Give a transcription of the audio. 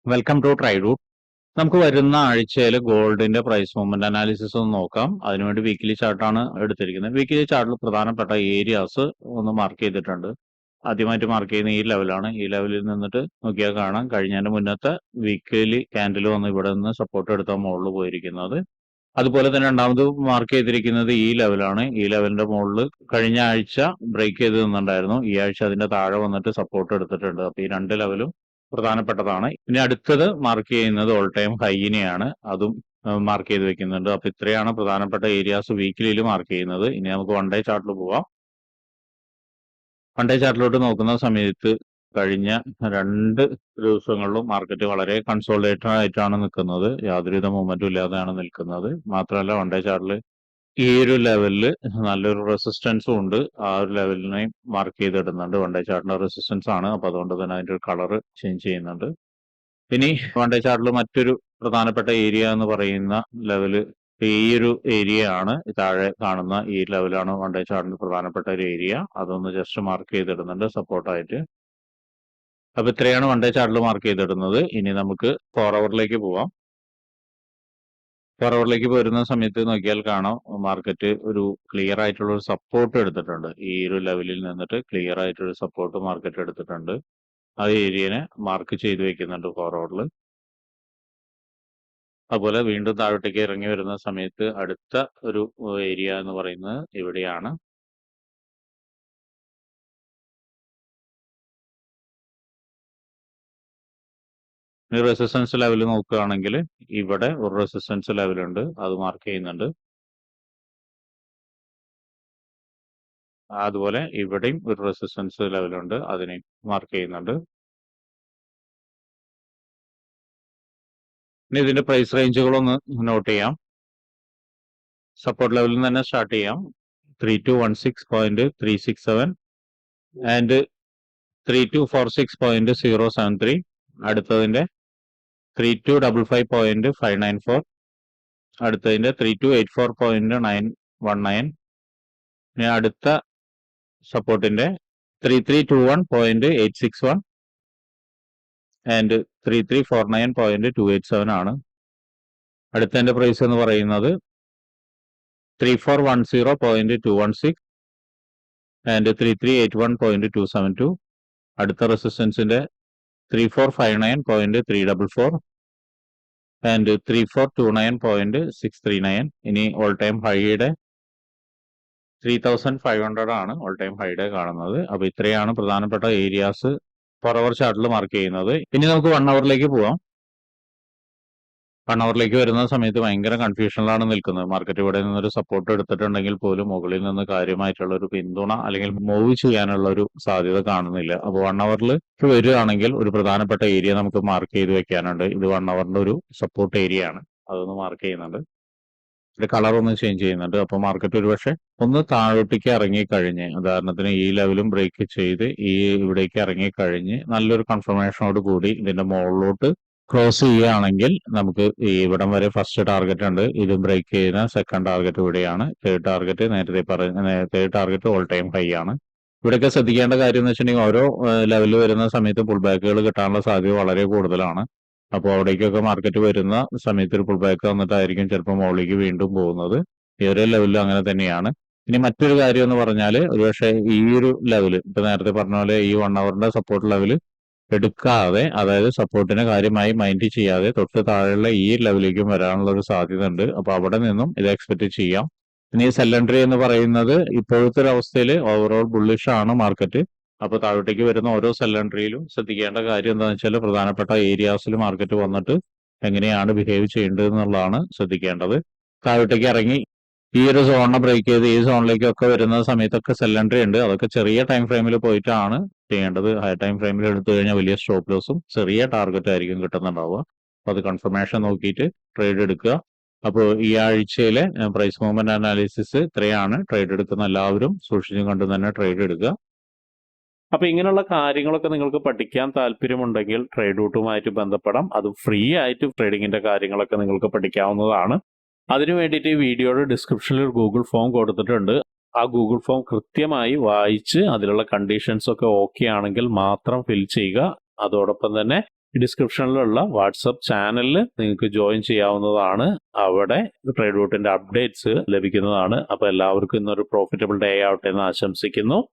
Welcome to ട്രൈഡൂട്ട്. നമുക്ക് വരുന്ന ആഴ്ചയിൽ ഗോൾഡിന്റെ പ്രൈസ് മൂവ്മെന്റ് അനാലിസിസ് ഒന്ന് നോക്കാം. അതിനുവേണ്ടി വീക്കിലി ചാർട്ടാണ് എടുത്തിരിക്കുന്നത്. വീക്കിലി ചാർട്ടിൽ പ്രധാനപ്പെട്ട ഏരിയാസ് ഒന്ന് മാർക്ക് ചെയ്തിട്ടുണ്ട്. ആദ്യമായിട്ട് മാർക്ക് ചെയ്യുന്ന ഈ ലെവലാണ്. ഈ ലെവലിൽ നിന്നിട്ട് നോക്കിയാൽ കാണാം കഴിഞ്ഞതിന്റെ മുന്നത്തെ വീക്കിലി ക്യാൻഡിൽ വന്ന് ഇവിടെ നിന്ന് സപ്പോർട്ട് എടുത്താൽ മുകളിൽ പോയിരിക്കുന്നത്. അതുപോലെ തന്നെ രണ്ടാമത് മാർക്ക് ചെയ്തിരിക്കുന്നത് ഈ ലെവലാണ്. ഈ ലെവലിന്റെ മുകളിൽ കഴിഞ്ഞ ആഴ്ച ബ്രേക്ക് ചെയ്ത് നിന്നുണ്ടായിരുന്നു. ഈ ആഴ്ച അതിന്റെ താഴെ വന്നിട്ട് സപ്പോർട്ട് എടുത്തിട്ടുണ്ട്. അപ്പൊ ഈ രണ്ട് ലെവലും പ്രധാനപ്പെട്ടതാണ്. ഇനി അടുത്തത് മാർക്ക് ചെയ്യുന്നത് ഓൾ ടൈം ഹൈനെയാണ്. അതും മാർക്ക് ചെയ്ത് വെക്കുന്നുണ്ട്. അപ്പൊ ഇത്രയാണ് പ്രധാനപ്പെട്ട ഏരിയാസ് വീക്കിലിയിൽ മാർക്ക് ചെയ്യുന്നത്. ഇനി നമുക്ക് വൺ ഡേ ചാർട്ടിൽ പോവാം. വൺ ഡേ ചാർട്ടിലോട്ട് നോക്കുന്ന സമയത്ത് കഴിഞ്ഞ 2 ദിവസങ്ങളിലും മാർക്കറ്റ് വളരെ കൺസോളിഡേറ്റഡ് ആയിട്ടാണ് നിൽക്കുന്നത്. യാതൊരുവിധ മൂവ്മെന്റും ഇല്ലാതെയാണ് നിൽക്കുന്നത്. മാത്രമല്ല വൺ ഡേ ചാർട്ടിൽ ഈ ഒരു ലെവലിൽ നല്ലൊരു റെസിസ്റ്റൻസും ഉണ്ട്. ആ ഒരു ലെവലിനെ മാർക്ക് ചെയ്തിടുന്നുണ്ട്. വൺ ഡേ ചാർട്ടിന്റെ റെസിസ്റ്റൻസ് ആണ്. അപ്പൊ അതുകൊണ്ട് തന്നെ അതിന്റെ ഒരു കളർ ചേഞ്ച് ചെയ്യുന്നുണ്ട്. ഇനി വൺ ഡേ ചാർട്ടിൽ മറ്റൊരു പ്രധാനപ്പെട്ട ഏരിയ എന്ന് പറയുന്ന ലെവല് ഈ ഒരു ഏരിയ ആണ്. താഴെ കാണുന്ന ഈ ലെവലാണ് വൺ ഡേ ചാർട്ടിൽ പ്രധാനപ്പെട്ട ഒരു ഏരിയ. അതൊന്ന് ജസ്റ്റ് മാർക്ക് ചെയ്തിടുന്നുണ്ട് സപ്പോർട്ടായിട്ട്. അപ്പൊ ഇത്രയാണ് വൺ ഡേ ചാർട്ടിൽ മാർക്ക് ചെയ്തിടുന്നത്. ഇനി നമുക്ക് 4 അവറിലേക്ക് പോവാം. 4 അവറിലേക്ക് വരുന്ന സമയത്ത് നോക്കിയാൽ കാണാം മാർക്കറ്റ് ഒരു ക്ലിയർ ആയിട്ടുള്ള ഒരു സപ്പോർട്ട് എടുത്തിട്ടുണ്ട്. ഈ ഒരു ലെവലിൽ നിന്നിട്ട് ക്ലിയർ ആയിട്ടൊരു സപ്പോർട്ട് മാർക്കറ്റ് എടുത്തിട്ടുണ്ട്. ആ ഏരിയനെ മാർക്ക് ചെയ്ത് വെക്കുന്നുണ്ട് 4 അവറിൽ. അതുപോലെ വീണ്ടും താഴോട്ടേക്ക് ഇറങ്ങി വരുന്ന സമയത്ത് അടുത്ത ഒരു ഏരിയ എന്ന് പറയുന്നത് ഇവിടെയാണ്. റെസിസ്റ്റൻസ് ലെവൽ നോക്കുകയാണെങ്കിൽ ഇവിടെ ഒരു റെസിസ്റ്റൻസ് ലെവൽ ഉണ്ട്. അത് മാർക്ക് ചെയ്യുന്നുണ്ട്. അതുപോലെ ഇവിടെയും ഒരു റെസിസ്റ്റൻസ് ലെവൽ ഉണ്ട്. അതിനെ മാർക്ക് ചെയ്യുന്നുണ്ട്. ഇനി ഇതിന്റെ പ്രൈസ് റേഞ്ചുകളൊന്ന് നോട്ട് ചെയ്യാം. സപ്പോർട്ട് ലെവലിൽ നിന്ന് തന്നെ സ്റ്റാർട്ട് ചെയ്യാം. 3216.367 ആൻഡ് 3246.073. അടുത്തതിന്റെ 3255.594. അടുത്തതിന്റെ 3284.919. ഇനി അടുത്ത സപ്പോർട്ടിന്റെ 3321.861 ആൻഡ് 3349.287 ആണ്. അടുത്തതിന്റെ പ്രൈസ് എന്ന് പറയുന്നത് 3410.216 ആൻഡ് 3381.272. അടുത്ത റെസിസ്റ്റൻസിന്റെ 3459.344 ആൻഡ് 3429.639. ഇനി ഓൾ ടൈം ഹൈയുടെ 3500 ആണ് ഓൾ ടൈം ഹൈയുടെ കാണുന്നത്. അപ്പൊ ഇത്രയാണ് പ്രധാനപ്പെട്ട ഏരിയാസ് 4 അവർ ചാർട്ടിൽ മാർക്ക് ചെയ്യുന്നത്. ഇനി നമുക്ക് 1 അവറിലേക്ക് പോവാം. 1 അവറിലേക്ക് വരുന്ന സമയത്ത് ഭയങ്കര കൺഫ്യൂഷനിലാണ് നിൽക്കുന്നത്. മാർക്കറ്റ് ഇവിടെ നിന്നൊരു സപ്പോർട്ട് എടുത്തിട്ടുണ്ടെങ്കിൽ പോലും മുകളിൽ നിന്ന് കാര്യമായിട്ടുള്ള ഒരു പിന്തുണ അല്ലെങ്കിൽ മൂവ് ചെയ്യാനുള്ള ഒരു സാധ്യത കാണുന്നില്ല. അപ്പോൾ 1 അവറിൽ വരികയാണെങ്കിൽ ഒരു പ്രധാനപ്പെട്ട ഏരിയ നമുക്ക് മാർക്ക് ചെയ്ത് വെക്കാനുണ്ട്. ഇത് 1 അവറിന്റെ ഒരു സപ്പോർട്ട് ഏരിയ ആണ്. അതൊന്ന് മാർക്ക് ചെയ്യുന്നുണ്ട്. ഇതിന്റെ കളർ ഒന്ന് ചേഞ്ച് ചെയ്യുന്നുണ്ട്. അപ്പൊ മാർക്കറ്റ് ഒരുപക്ഷെ ഒന്ന് താഴോട്ടേക്ക് ഇറങ്ങിക്കഴിഞ്ഞ് ഉദാഹരണത്തിന് ഈ ലെവലും ബ്രേക്ക് ചെയ്ത് ഈ ഇവിടേക്ക് ഇറങ്ങിക്കഴിഞ്ഞ് നല്ലൊരു കൺഫർമേഷനോട് കൂടി ഇതിന്റെ മുകളിലോട്ട് ക്രോസ് ചെയ്യുകയാണെങ്കിൽ നമുക്ക് ഈ ഇവിടം വരെ ഫസ്റ്റ് ടാർഗറ്റ് ഉണ്ട്. ഇത് ബ്രേക്ക് ചെയ്യുന്ന സെക്കൻഡ് ടാർഗറ്റ് ഇവിടെയാണ്. തേർഡ് ടാർഗറ്റ് നേരത്തെ third target all time high ആണ്. ഇവിടെയൊക്കെ ശ്രദ്ധിക്കേണ്ട കാര്യം എന്ന് വെച്ചിട്ടുണ്ടെങ്കിൽ ഓരോ ലെവലിൽ വരുന്ന സമയത്ത് പുൾ ബാക്കുകൾ കിട്ടാനുള്ള സാധ്യത വളരെ കൂടുതലാണ്. അപ്പോൾ അവിടേക്കൊക്കെ മാർക്കറ്റ് വരുന്ന സമയത്ത് ഒരു പുൾ ബാക്ക് വന്നിട്ടായിരിക്കും ചിലപ്പോൾ മുകളിലേക്ക് വീണ്ടും പോകുന്നത്. ഈ ഒരു ലെവലിൽ അങ്ങനെ തന്നെയാണ്. ഇനി മറ്റൊരു കാര്യം എന്ന് പറഞ്ഞാൽ ഒരുപക്ഷെ ഈ ഒരു ലെവല് ഇപ്പൊ നേരത്തെ പറഞ്ഞ പോലെ ഈ 1 അവറിന്റെ സപ്പോർട്ട് ലെവല് എടുക്കാതെ അതായത് സപ്പോർട്ടിനെ കാര്യമായി മൈൻഡ് ചെയ്യാതെ തൊട്ട് താഴെയുള്ള ഈ ലെവലിലേക്കും വരാനുള്ള ഒരു സാധ്യത ഉണ്ട്. അപ്പൊ അവിടെ നിന്നും ഇത് എക്സ്പെക്ട് ചെയ്യാം. ഇനി സെൽ എൻട്രി എന്ന് പറയുന്നത് ഇപ്പോഴത്തെ ഒരു അവസ്ഥയിൽ ഓവറോൾ ബുള്ളിഷ് ആണ് മാർക്കറ്റ്. അപ്പൊ താഴോട്ടേക്ക് വരുന്ന ഓരോ സെൽ എൻട്രിയിലും ശ്രദ്ധിക്കേണ്ട കാര്യം എന്താണെന്ന് വെച്ചാൽ പ്രധാനപ്പെട്ട ഏരിയാസിൽ മാർക്കറ്റ് വന്നിട്ട് എങ്ങനെയാണ് ബിഹേവ് ചെയ്യേണ്ടത് എന്നുള്ളതാണ് ശ്രദ്ധിക്കേണ്ടത്. താഴോട്ടേക്ക് ഇറങ്ങി ഈ ഒരു സോണിനെ ബ്രേക്ക് ചെയ്ത് ഈ സോണിലേക്കൊക്കെ വരുന്ന സമയത്തൊക്കെ സെൽ എൻട്രി ഉണ്ട്. അതൊക്കെ ചെറിയ ടൈം ഫ്രെയിമിൽ പോയിട്ടാണ് ചെയ്യേണ്ടത്. ഹൈ ടൈം ഫ്രെയിമിൽ എടുത്തു കഴിഞ്ഞാൽ വലിയ സ്റ്റോപ്പ് ലോസും ചെറിയ ടാർഗറ്റ് ആയിരിക്കും കിട്ടുന്നുണ്ടാവുക. അപ്പൊ അത് കൺഫർമേഷൻ നോക്കിയിട്ട് ട്രേഡ് എടുക്കുക. അപ്പോൾ ഈ ആഴ്ചയിലെ പ്രൈസ് മൂവ്മെന്റ് അനാലിസിസ് ഇത്രയാണ്. ട്രേഡ് എടുക്കുന്ന എല്ലാവരും സൂക്ഷിച്ചും കണ്ടു തന്നെ ട്രേഡ് എടുക്കുക. അപ്പൊ ഇങ്ങനെയുള്ള കാര്യങ്ങളൊക്കെ നിങ്ങൾക്ക് പഠിക്കാൻ താല്പര്യമുണ്ടെങ്കിൽ ട്രേഡ് റൂട്ടുമായിട്ട് ബന്ധപ്പെടാം. അത് ഫ്രീ ആയിട്ട് ട്രേഡിങ്ങിന്റെ കാര്യങ്ങളൊക്കെ നിങ്ങൾക്ക് പഠിക്കാവുന്നതാണ്. അതിനു വേണ്ടിയിട്ട് ഈ വീഡിയോയുടെ ഡിസ്ക്രിപ്ഷനിൽ ഒരു ഗൂഗിൾ ഫോം കൊടുത്തിട്ടുണ്ട്. ആ ഗൂഗിൾ ഫോം കൃത്യമായി വായിച്ച് അതിലുള്ള കണ്ടീഷൻസ് ഒക്കെ ഓക്കെ ആണെങ്കിൽ മാത്രം ഫിൽ ചെയ്യുക. അതോടൊപ്പം തന്നെ ഡിസ്ക്രിപ്ഷനിലുള്ള വാട്സപ്പ് ചാനലിൽ നിങ്ങൾക്ക് ജോയിൻ ചെയ്യാവുന്നതാണ്. അവിടെ ട്രേഡ് റൂട്ടിന്റെ അപ്ഡേറ്റ്സ് ലഭിക്കുന്നതാണ്. അപ്പോൾ എല്ലാവർക്കും ഇന്നൊരു പ്രോഫിറ്റബിൾ ഡേ ആവട്ടെ എന്ന് ആശംസിക്കുന്നു.